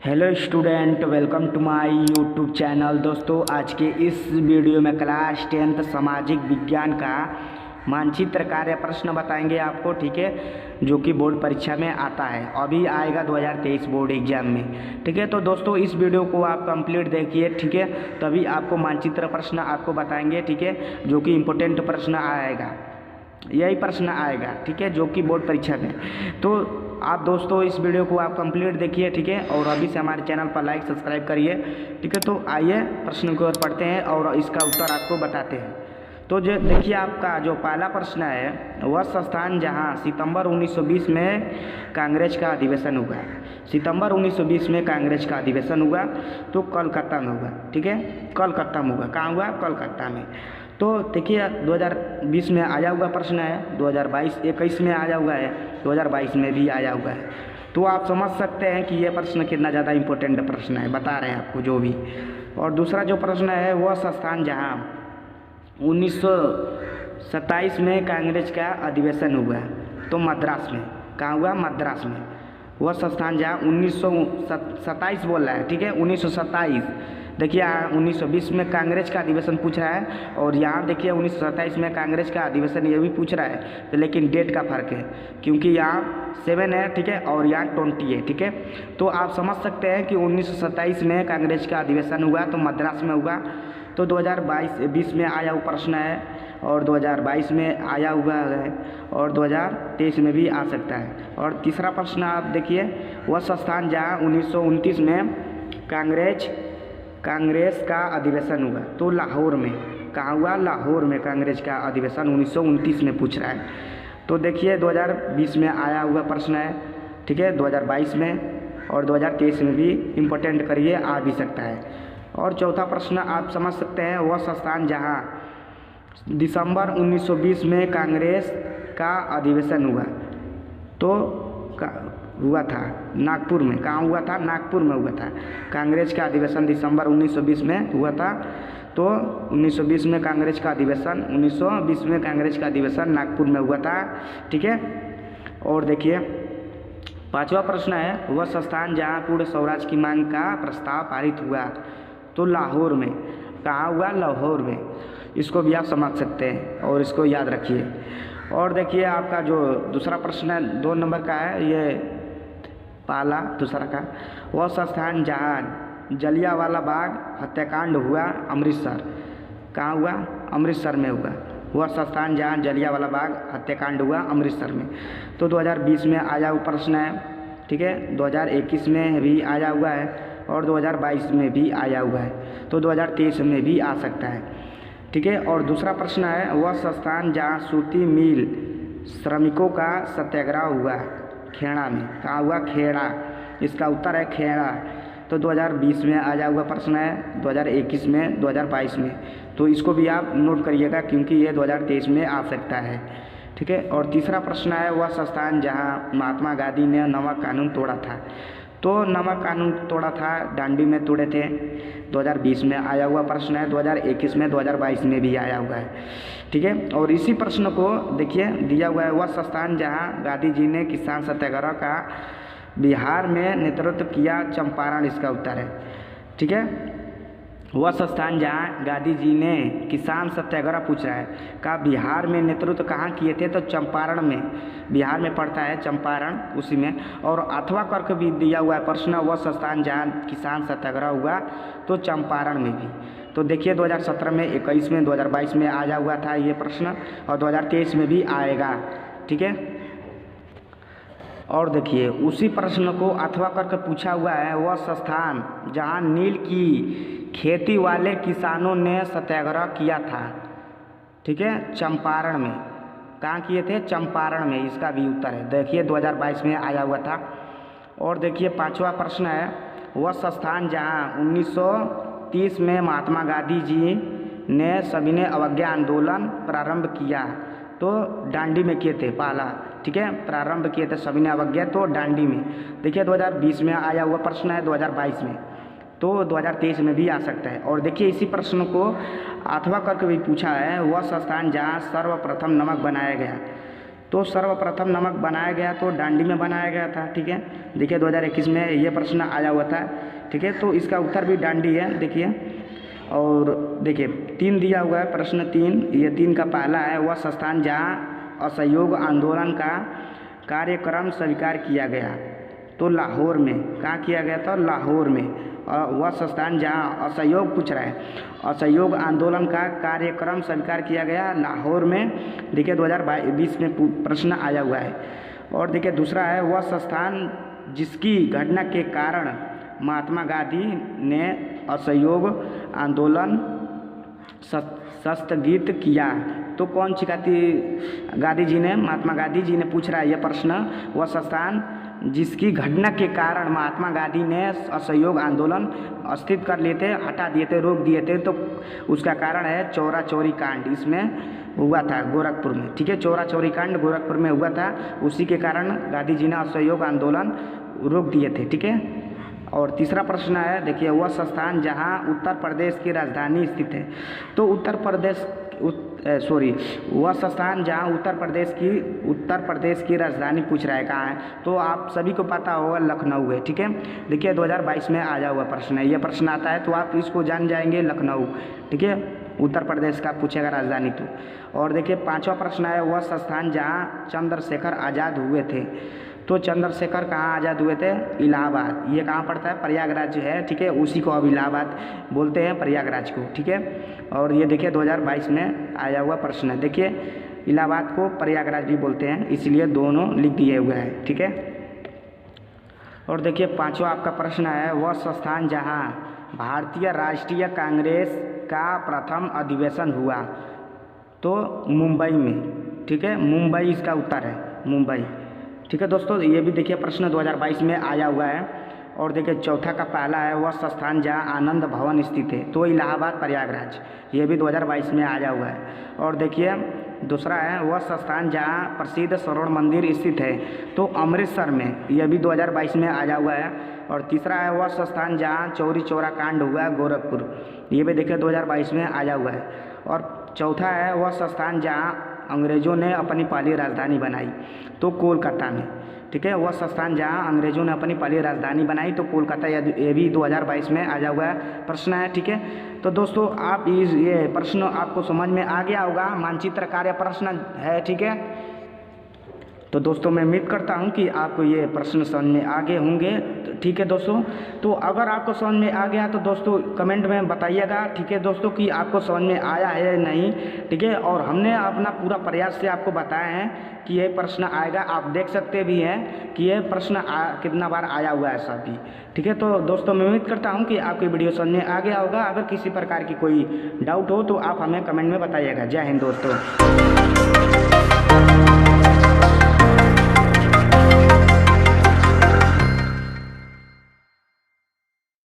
Hello student, welcome to my YouTube channel. दोस्तों, आज के इस वीडियो में क्लास 10th सामाजिक विज्ञान का मानचित्र कार्य प्रश्न बताएंगे आपको, ठीक है, जो कि बोर्ड परीक्षा में आता है, अभी आएगा 2023 बोर्ड एग्जाम में, ठीक है। तो दोस्तों, इस वीडियो को आप कंप्लीट देखिए, ठीक है, तभी आपको मानचित्र प्रश्न आपको बताएंगे, ठीक है, जो कि इम्पोर्टेंट प्रश्न आएगा, यही प्रश्न आएगा, ठीक है, जो कि बोर्ड परीक्षा में। तो आप दोस्तों इस वीडियो को आप कंप्लीट देखिए, ठीक है, और अभी से हमारे चैनल पर लाइक सब्सक्राइब करिए, ठीक है। तो आइए प्रश्न की ओर पढ़ते हैं और इसका उत्तर आपको बताते हैं। तो जो देखिए, आपका जो पहला प्रश्न है, वह संस्थान जहां सितंबर 1920 में कांग्रेस का अधिवेशन हुआ। सितंबर 1920 में कांग्रेस का अधिवेशन हुआ तो कलकत्ता में हुआ, ठीक है, कलकत्ता में हुआ। कहाँ हुआ? कलकत्ता में। तो देखिए, 2020 में आया हुआ प्रश्न है, 2021 में आया हुआ है, 2022 में भी आया हुआ है। तो आप समझ सकते हैं कि ये प्रश्न कितना ज़्यादा इम्पोर्टेंट प्रश्न है, बता रहे हैं आपको जो भी। और दूसरा जो प्रश्न है, वह संस्थान जहाँ 1927 में कांग्रेस का अधिवेशन हुआ तो मद्रास में। कहाँ हुआ? मद्रास में। वह संस्थान जहाँ 1927 बोल रहा है, ठीक है, 1927। देखिए, 1920 में कांग्रेस का अधिवेशन पूछ रहा है और यहाँ देखिए 1927 में कांग्रेस का अधिवेशन ये भी पूछ रहा है, तो लेकिन डेट का फर्क है, क्योंकि यहाँ 7 है, ठीक है, और यहाँ 20 है, ठीक है। तो आप समझ सकते हैं कि 1927 में कांग्रेस का अधिवेशन हुआ तो मद्रास में हुआ। तो 2020 में आया हुआ प्रश्न है और 2022 में आया हुआ है और 2023 में भी आ सकता है। और तीसरा प्रश्न आप देखिए, वह संस्थान जहाँ 1929 में कांग्रेस का अधिवेशन हुआ तो लाहौर में। कहाँ हुआ? लाहौर में कांग्रेस का अधिवेशन 1929 में पूछ रहा है। तो देखिए, 2020 में आया हुआ प्रश्न है, ठीक है, 2022 में और 2023 में भी इम्पोर्टेंट करिए, आ भी सकता है। और चौथा प्रश्न आप समझ सकते हैं, वह संस्थान जहाँ दिसंबर 1920 में कांग्रेस का अधिवेशन हुआ तो हुआ था नागपुर में। कहाँ हुआ था? नागपुर में हुआ था। कांग्रेस का अधिवेशन दिसंबर 1920 में हुआ था तो 1920 में कांग्रेस का अधिवेशन 1920 में कांग्रेस का अधिवेशन नागपुर में हुआ था, ठीक है। और देखिए, पांचवा प्रश्न है, वह संस्थान जहाँ पूर्ण स्वराज की मांग का प्रस्ताव पारित हुआ तो लाहौर में। कहाँ हुआ? लाहौर में। इसको भी आप समझ सकते हैं और इसको याद रखिए। और देखिए, आपका जो दूसरा प्रश्न है 2 नंबर का है, ये पहला दूसरा का, वह संस्थान जहाँ जलियांवाला बाग हत्याकांड हुआ अमृतसर। कहाँ हुआ? अमृतसर में हुआ। वह संस्थान जहाँ जलियांवाला बाग हत्याकांड हुआ अमृतसर में। तो 2020 में आया हुआ प्रश्न है, ठीक है, 2021 में भी आया हुआ है और 2022 में भी आया हुआ है, तो 2023 में भी आ सकता है, ठीक है। और दूसरा प्रश्न है, वह संस्थान जहाँ सूती मिल श्रमिकों का सत्याग्रह हुआ खेड़ा में। कहाँ हुआ? खेड़ा। इसका उत्तर है खेड़ा। तो 2020 में आया हुआ प्रश्न है, 2021 में, 2022 में, तो इसको भी आप नोट करिएगा क्योंकि ये 2023 में आ सकता है, ठीक है। और तीसरा प्रश्न है, वह संस्थान जहाँ महात्मा गांधी ने नमक कानून तोड़ा था तो नमक कानून तोड़ा था दांडी में तोड़े थे। 2020 में आया हुआ प्रश्न है, 2021 में, 2022 में भी आया हुआ है, ठीक है। और इसी प्रश्न को देखिए दिया हुआ है, वह संस्थान जहां गांधी जी ने किसान सत्याग्रह का बिहार में नेतृत्व किया चंपारण। इसका उत्तर है, ठीक है। वह संस्थान जहाँ गांधी जी ने किसान सत्याग्रह पूछ रहा है का बिहार में नेतृत्व कहाँ किए थे तो चंपारण में। बिहार में पड़ता है चंपारण, उसी में। और अथवा करके भी दिया हुआ है प्रश्न, वह संस्थान जहाँ किसान सत्याग्रह हुआ तो चंपारण में भी। तो देखिए, 2017 में, 21 में, 2022 में आया हुआ था ये प्रश्न और 2023 में भी आएगा, ठीक है। और देखिए, उसी प्रश्न को अथवा करके पूछा हुआ है, वह संस्थान जहाँ नील की खेती वाले किसानों ने सत्याग्रह किया था, ठीक है, चंपारण में। कहाँ किए थे? चंपारण में। इसका भी उत्तर है, देखिए 2022 में आया हुआ था। और देखिए, पांचवा प्रश्न है, वह संस्थान जहाँ 1930 में महात्मा गांधी जी ने सविनय अवज्ञा आंदोलन प्रारंभ किया तो दांडी में किए थे पहला, ठीक है, प्रारंभ किए थे सविनय अवज्ञा तो दांडी में। देखिए, 2020 में आया हुआ प्रश्न है, 2022 में, तो 2023 में भी आ सकता है। और देखिए, इसी प्रश्न को अथवा करके भी पूछा है, वह संस्थान जहाँ सर्वप्रथम नमक बनाया गया तो सर्वप्रथम नमक बनाया गया तो डांडी में बनाया गया था। ठीक है, देखिए 2021 में ये प्रश्न आया हुआ था। ठीक है, तो इसका उत्तर भी डांडी है। देखिए, और देखिए 3 दिया हुआ है, प्रश्न 3, ये 3 का पहला है, वह संस्थान जहाँ असहयोग आंदोलन का कार्यक्रम स्वीकार किया गया तो लाहौर में। कहाँ किया गया था? लाहौर में। वह संस्थान जहाँ असहयोग पूछ रहा है, असहयोग आंदोलन का कार्यक्रम स्वीकार किया गया लाहौर में। देखिए 2020 में प्रश्न आया हुआ है। और देखिए दूसरा है, वह संस्थान जिसकी घटना के कारण महात्मा गांधी ने असहयोग आंदोलन स्थगित किया। तो कौन सी गांधी जी ने, महात्मा गांधी जी ने पूछ रहा है यह प्रश्न। वह संस्थान जिसकी घटना के कारण महात्मा गांधी ने असहयोग आंदोलन स्थित कर लिए थे, हटा दिए थे, रोक दिए थे, तो उसका कारण है चौरा चौरी कांड। इसमें हुआ था गोरखपुर में। ठीक है, चौरा चौरी कांड गोरखपुर में हुआ था, उसी के कारण गांधी जी ने असहयोग आंदोलन रोक दिए थे। ठीक है, और तीसरा प्रश्न है, देखिए वह संस्थान जहां उत्तर प्रदेश की राजधानी स्थित है। तो वह संस्थान जहां उत्तर प्रदेश की राजधानी पूछ रहा है कहाँ है, तो आप सभी को पता होगा लखनऊ है। ठीक है, देखिए 2022 में आया हुआ प्रश्न है, यह प्रश्न आता है तो आप इसको जान जाएंगे, लखनऊ। ठीक है, उत्तर प्रदेश का पूछेगा राजधानी तो। और देखिए 5वां प्रश्न है, वह संस्थान जहाँ चंद्रशेखर आज़ाद हुए थे। तो चंद्रशेखर कहाँ आज़ाद हुए थे? इलाहाबाद। ये कहाँ पड़ता है? प्रयागराज है। ठीक है, उसी को अब इलाहाबाद बोलते हैं, प्रयागराज को। ठीक है, और ये देखिए 2022 में आया हुआ प्रश्न है। देखिए इलाहाबाद को प्रयागराज भी बोलते हैं, इसलिए दोनों लिख दिए हुए हैं। ठीक है, और देखिए 5वां आपका प्रश्न है, वह संस्थान जहाँ भारतीय राष्ट्रीय कांग्रेस का प्रथम अधिवेशन हुआ। तो मुंबई में। ठीक है, मुंबई इसका उत्तर है, मुंबई। ठीक है दोस्तों, ये भी देखिए प्रश्न 2022 में आया हुआ है। और देखिए चौथा का पहला है, वह संस्थान जहाँ आनंद भवन स्थित है। तो इलाहाबाद प्रयागराज, ये भी 2022 में आया हुआ है। और देखिए दूसरा है, वह संस्थान जहाँ प्रसिद्ध स्वर्ण मंदिर स्थित है। तो अमृतसर में, यह भी 2022 में आया हुआ है। और तीसरा है, वह संस्थान जहाँ चौरी चौरा कांड हुआ गोरखपुर, ये भी देखिए 2022 में आया हुआ है। और चौथा है, वह संस्थान जहाँ अंग्रेज़ों ने अपनी पहली राजधानी बनाई। तो कोलकाता में। ठीक है, वह संस्थान जहाँ अंग्रेज़ों ने अपनी पहली राजधानी बनाई तो कोलकाता, ये भी 2022 में आया हुआ प्रश्न है। ठीक है, तो दोस्तों आप ये प्रश्न आपको समझ में आ गया होगा, मानचित्र कार्य प्रश्न है। ठीक है, तो दोस्तों मैं उम्मीद करता हूं कि आपको ये प्रश्न समझ में आ गए होंगे। ठीक है दोस्तों, तो अगर आपको समझ में आ गया तो दोस्तों कमेंट में बताइएगा। ठीक है दोस्तों, कि आपको समझ में आया है या नहीं। ठीक है, और हमने अपना पूरा प्रयास से आपको बताया है कि ये प्रश्न आएगा। आप देख सकते भी हैं कि ये प्रश्न कितना बार आया हुआ है सभी। ठीक है, तो दोस्तों मैं उम्मीद करता हूँ कि आपकी वीडियो समझ में आ गया होगा। अगर किसी प्रकार की कोई डाउट हो तो आप हमें कमेंट में बताइएगा। जय हिंद दोस्तों।